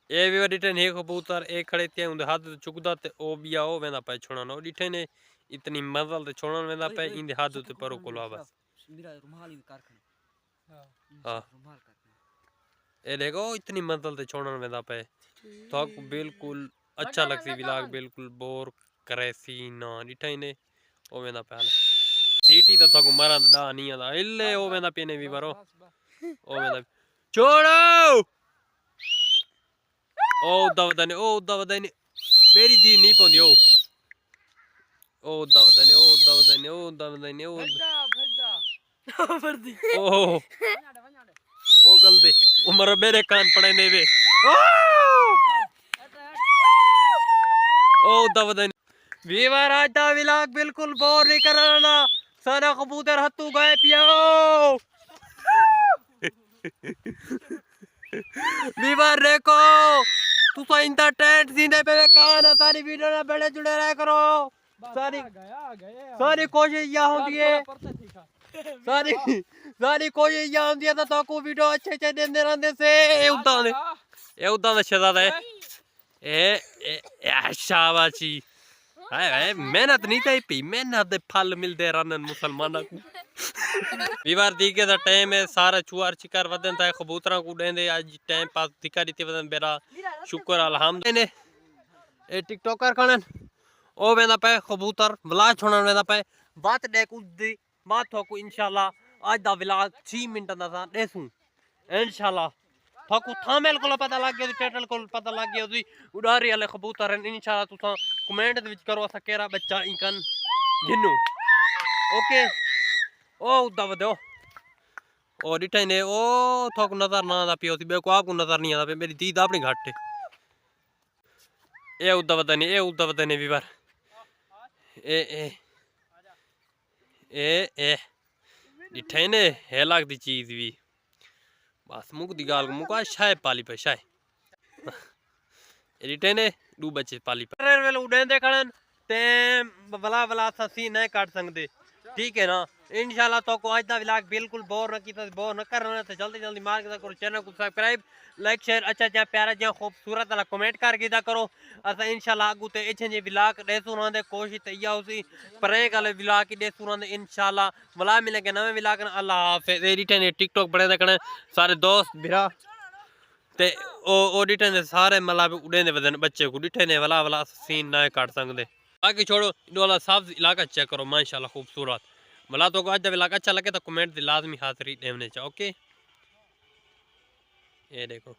ये भी डिठे ने कबूतर एक खड़े थे उनके हाथ चुकदा ते ओ बिया ओ वेंदा पे छोड़न ओ डिठे ने इतनी मजल ते छोड़न वेंदा पे इंदे हाथ ते परो कोला बस मेरा रुमाल भी कारखाने हां रुमाल कारखाने ये देखो इतनी मजल ते छोड़न वेंदा पे तो बिल्कुल अच्छा लगसी व्लॉग बिल्कुल बोर करे सी ना डिठे ने ओ वेंदा पे हाल सीटी तो तक मारा दा नहीं आदा इल्ले ओ वेंदा पे ने भी बारो ओ वेंदा छोड़ो ओ दवदने मेरी दी नहीं पौंदी ओ दवदने ओ दवदने ओ दवदने ओ फड्डा फड्डी ओ ओ गलदे ओ मर मेरे कान पड़े ने वे ओ दवदने वीवर आज दा व्लॉग बिल्कुल बोर नहीं कराना सारा कबूतर हत्तू गए पियो वीवर देखो तू तो इंदा टेंट सीने पे कान सारी वीडियो ना बड़े जुड़े रह करो सारी सारी कोशिश यह होती है सारी सारी कोशिश यह होती है तो को वीडियो अच्छे अच्छे देंदे रहंदे से ए उदा दा शहजादा है ए शाबाशी हाय हाय मेहनत नहीं थई पी मेहनत दे फल मिलदे रहन मुसलमाना को विवार दीके दा टाइम है सारा चुआर चिकार वदन ता कबूतरा को देंदे आज टाइम पास दिखा दी वदन बेरा शुक्र अल्हम्दुलिल्लाह ने ए टिकटॉकर कणन ओ वेंदा पे कबूतर व्लॉग छोड़न वेंदा पे बात दे कुछ दी बात हो को इंशाल्लाह आज दा व्लॉग 6 मिनट दा सा देसू इंशाल्लाह थाकू थामेल को पता लग गया टाइटल को पता लग गया जी उड़ारी वाले कबूतर इंशाल्लाह तुसा कमेंट दे विच करो असा केरा बच्चा इकन गिनू ओके ओ उदा वदो ओ डिठे ने ओ थाकू नजर ना दा पियो सी को आपको नजर नहीं आता मेरी दीद अपनी घाट ए उदा वदने भी बार ए ए ए ए डिठे ने है लगदी चीज भी बस मुक दी गाल मुका शाय पाली पे शाय डिठे ने दू बच्चे पाली पे वेले उड़ेंदे खड़न ते बला बला ससी नहीं काट सकते ठीक है ना इंशाल्लाह तो को आज दा व्लॉग बिल्कुल बोर न कीता बोर न करना तो जल्दी जल्दी मार के करो चैनल को सब्सक्राइब लाइक शेयर अच्छा जा प्यारा जा खूबसूरत वाला कमेंट करके दा करो असा इंशाल्लाह आगू ते एछे जे व्लॉग देसु रहंदे कोशिश ते या उसी प्रैंक वाले व्लॉग की देसु रहंदे इंशाल्लाह मला मिलेंगे नवे व्लॉग अल्लाह हाफिज़ एडिटन टिकटॉक बड़े देखने सारे दोस्त बिरा ते ओ डिठे ने सारे मतलब उड़ेंदे वदन बच्चे को डिठे ने वाला वाला सीन ना काट सकते बाकी छोड़ो इन वाला सब इलाका चेक करो माशाल्लाह खूबसूरत भला तो आज इलाका अच्छा लगे तो कमेंट लाजमी हाजिरी देने चाहिए ओके ये देखो